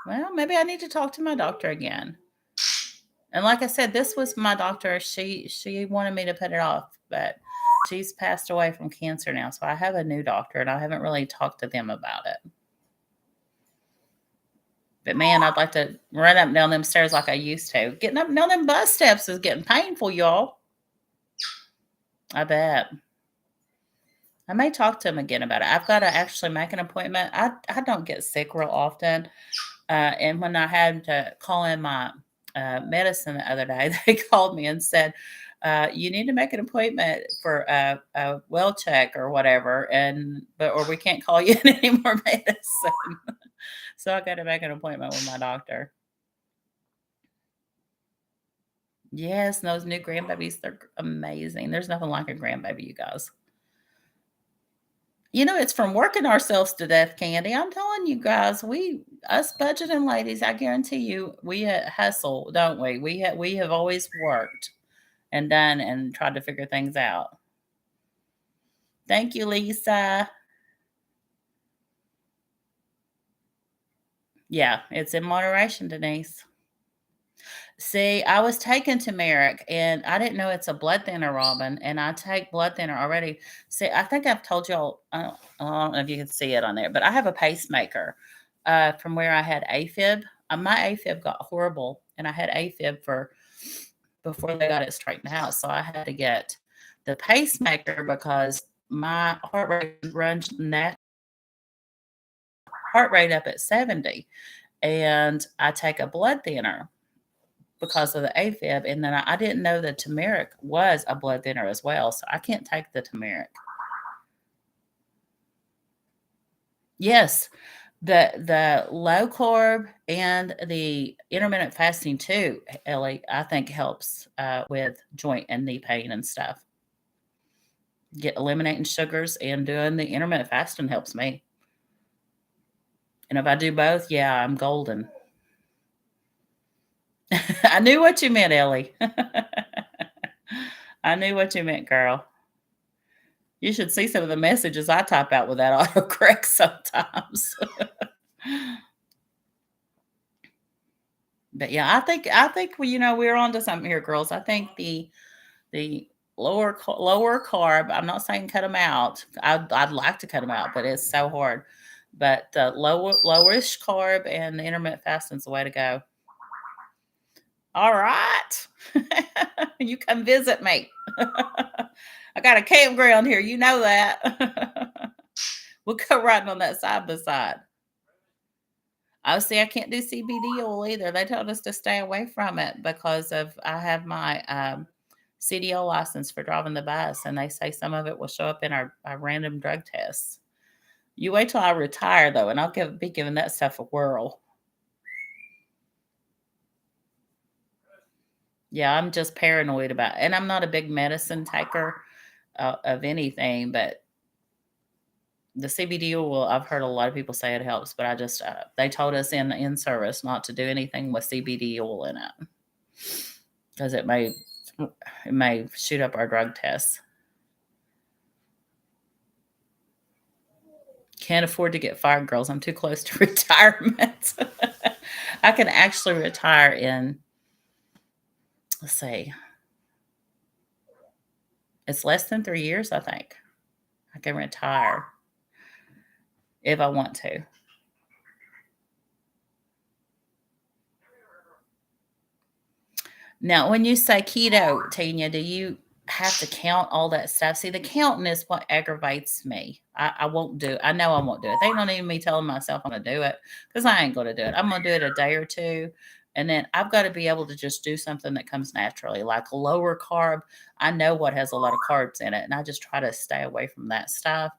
Well, maybe I need to talk to my doctor again. And like I said, this was my doctor. She wanted me to put it off, but she's passed away from cancer now. So I have a new doctor and I haven't really talked to them about it. But man, I'd like to run up and down them stairs like I used to. Getting up and down them bus steps is getting painful, y'all. I bet. I may talk to him again about it. I've got to actually make an appointment. I don't get sick real often. And when I had to call in my medicine the other day, they called me and said, "You need to make an appointment for a well check or whatever, or we can't call you in any more medicine." So I got to make an appointment with my doctor. Yes, those new grandbabies, they're amazing. There's nothing like a grandbaby, you guys. It's from working ourselves to death, Candy. I'm telling you guys, us budgeting ladies, I guarantee you, we hustle, don't we? We have always worked and done and tried to figure things out. Thank you, Lisa. Yeah, it's in moderation, Denise. See, I was taking turmeric and I didn't know it's a blood thinner, Robin, and I take blood thinner already. See, I think I've told y'all, I don't know if you can see it on there, but I have a pacemaker from where I had AFib. My AFib got horrible, and I had AFib for before they got it straightened out. So I had to get the pacemaker because my heart rate runs that heart rate up at 70, and I take a blood thinner because of the AFib. And then I didn't know that turmeric was a blood thinner as well. So I can't take the turmeric. Yes, the low carb and the intermittent fasting too, Ellie, I think helps with joint and knee pain and stuff. Get eliminating sugars and doing the intermittent fasting helps me. And if I do both, yeah, I'm golden. I knew what you meant, Ellie. I knew what you meant, girl. You should see some of the messages I type out with that autocorrect sometimes. But yeah, I think we're onto something here, girls. I think the lower carb. I'm not saying cut them out. I'd like to cut them out, but it's so hard. But the lowerish carb and the intermittent fasting is the way to go. All right, you come visit me. I got a campground here. You know that. We'll go riding on that side by side. Oh, see, I can't do CBD oil either. They told us to stay away from it because of I have my CDO license for driving the bus, and they say some of it will show up in our random drug tests. You wait till I retire though, and be giving that stuff a whirl. Yeah, I'm just paranoid about, and I'm not a big medicine taker of anything, but the CBD oil, I've heard a lot of people say it helps, but I just they told us in service not to do anything with CBD oil in it because it may shoot up our drug tests. Can't afford to get fired, girls. I'm too close to retirement. I can actually retire in, let's see, it's less than 3 years, I think. I can retire if I want to. Now, when you say keto, Tanya, do you have to count all that stuff? See, the counting is what aggravates me. I won't do it. I know I won't do it. They don't even me telling myself I'm going to do it because I ain't going to do it. I'm going to do it a day or two. And then I've got to be able to just do something that comes naturally, like lower carb. I know what has a lot of carbs in it, and I just try to stay away from that stuff.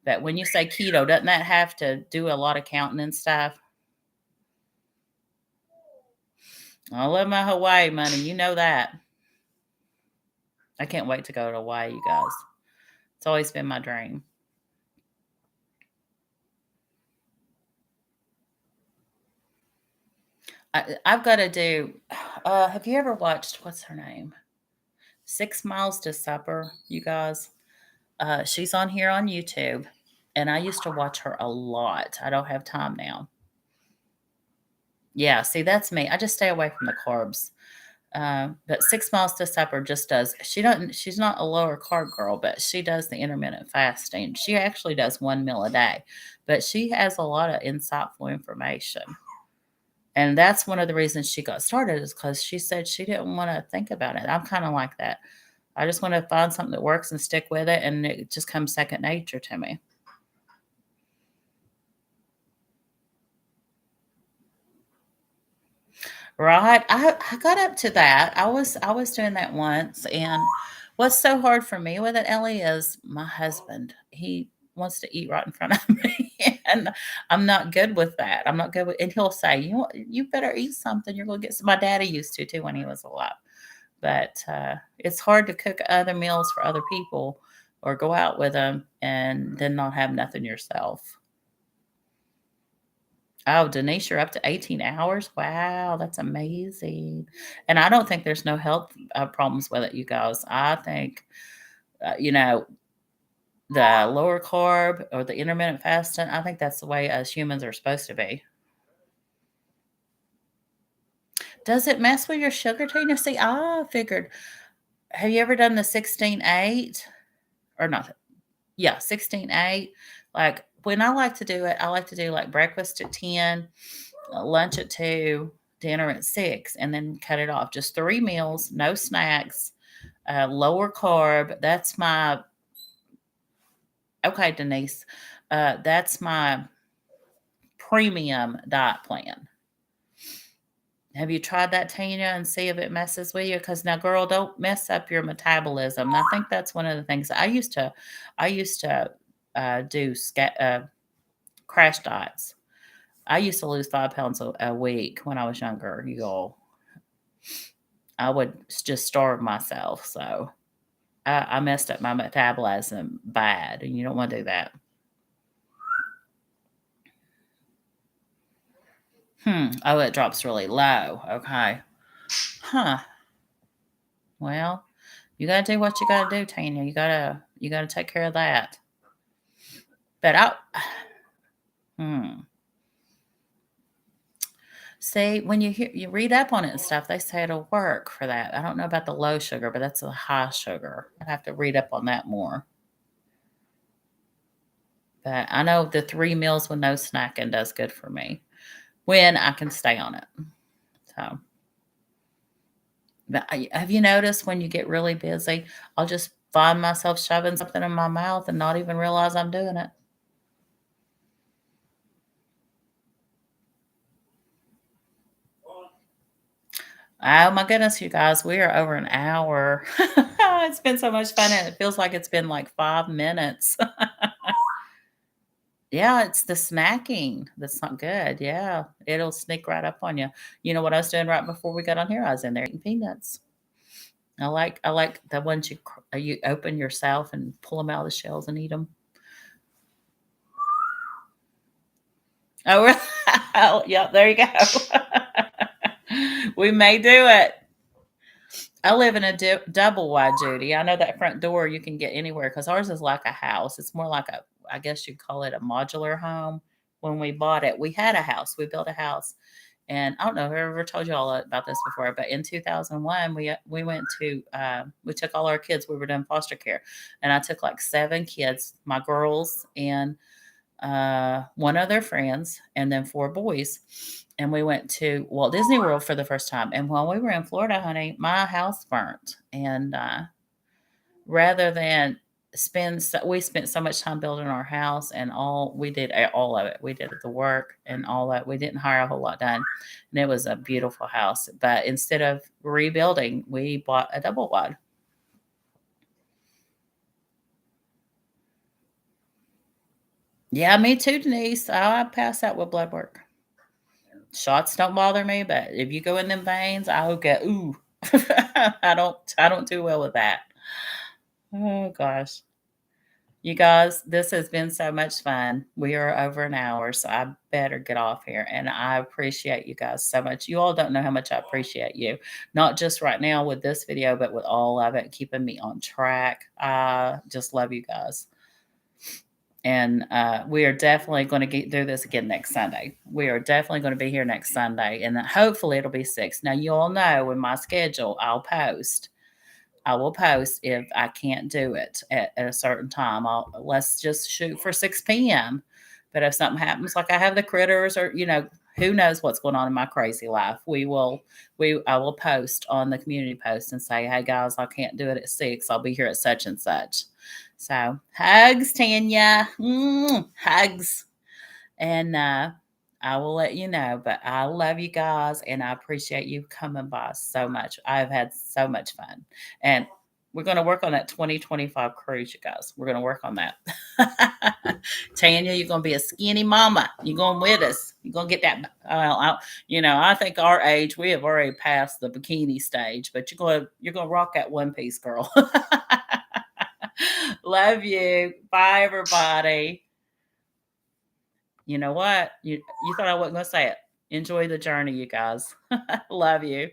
But when you say keto, doesn't that have to do a lot of counting and stuff? I love my Hawaii money. You know that. I can't wait to go to Hawaii, you guys. It's always been my dream. I've got to do. Have you ever watched what's her name? 6 Miles to Supper, you guys. She's on here on YouTube, and I used to watch her a lot. I don't have time now. Yeah, see, that's me. I just stay away from the carbs. But 6 Miles to Supper just does. She's not a lower carb girl, but she does the intermittent fasting. She actually does 1 meal a day, but she has a lot of insightful information. And that's one of the reasons she got started is because she said she didn't want to think about it. I'm kind of like that. I just want to find something that works and stick with it, and it just comes second nature to me. Right. I got up to that. I was doing that once, and what's so hard for me with it, Ellie, is my husband. He wants to eat right in front of me, and I'm not good with that. I'm not good with, and he'll say, you better eat something. You're gonna get some. My daddy used to too when he was alive, but it's hard to cook other meals for other people or go out with them and then not have nothing yourself. Oh, Denise, you're up to 18 hours? Wow, that's amazing. And I don't think there's no health problems with it, you guys. I think, uh, you know, the lower carb or the intermittent fasting. I think that's the way us humans are supposed to be. Does it mess with your sugar, Tina? See, I figured. Have you ever done the 16-8 or not? Yeah, 16-8. Like when I like to do it, I like to do like breakfast at 10, lunch at 2, dinner at 6, and then cut it off. Just 3 meals, no snacks, lower carb. That's my, okay, Denise. That's my premium diet plan. Have you tried that, Tina, and see if it messes with you? Because now, girl, don't mess up your metabolism. And I think that's one of the things I used to do crash diets. I used to lose 5 pounds a week when I was younger. You all, I would just starve myself. So I messed up my metabolism bad, and you don't want to do that. Oh, it drops really low. Okay. Huh. Well, you gotta do what you gotta do, Tanya. You gotta take care of that. But hmm. See, when you read up on it and stuff, they say it'll work for that. I don't know about the low sugar, but that's a high sugar. I'd have to read up on that more. But I know the 3 meals with no snacking does good for me when I can stay on it. So, but have you noticed when you get really busy, I'll just find myself shoving something in my mouth and not even realize I'm doing it. Oh my goodness, you guys, we are over an hour. It's been so much fun, and it feels like it's been like 5 minutes. Yeah, it's the snacking that's not good. Yeah, it'll sneak right up on you. You know what I was doing right before we got on here? I was in there eating peanuts. I like the ones you open yourself and pull them out of the shells and eat them. Oh, oh yeah, there you go. We may do it. I live in a double wide, Judy. I know that front door you can get anywhere because ours is like a house. It's more like I guess you'd call it a modular home. When we bought it, we had a house. We built a house. And I don't know if I ever told you all about this before, but in 2001, we went to we took all our kids. We were doing foster care, and I took like 7 kids, my girls and one of their friends, and then 4 boys. And we went to Walt Disney World for the first time. And while we were in Florida, honey, my house burnt. And rather than we spent so much time building our house, and we did all of it. We did the work and all that. We didn't hire a whole lot done. And it was a beautiful house. But instead of rebuilding, we bought a double wide. Yeah, me too, Denise. I pass out with blood work. Shots don't bother me, but if you go in them veins, I'll get ooh. I don't do well with that. Oh gosh. You guys, this has been so much fun. We are over an hour, so I better get off here. And I appreciate you guys so much. You all don't know how much I appreciate you. Not just right now with this video, but with all of it, keeping me on track. I just love you guys. And we are definitely going to get through this again next Sunday. We are definitely going to be here next Sunday, and hopefully it'll be 6. Now, you all know in my schedule, I will post if I can't do it at a certain time. Let's just shoot for 6 p.m. But if something happens, like I have the critters, or who knows what's going on in my crazy life, I will post on the community post and say, hey guys, I can't do it at 6. I'll be here at such and such. So hugs, Tanya. Hugs. And I will let you know. But I love you guys, and I appreciate you coming by so much. I've had so much fun. And we're going to work on that 2025 cruise, you guys. We're going to work on that. Tanya, you're going to be a skinny mama. You're going with us. You're going to get that. I think our age, we have already passed the bikini stage, but you're going to rock that one piece, girl. Love you. Bye, everybody. You know what? You thought I wasn't going to say it. Enjoy the journey, you guys. Love you.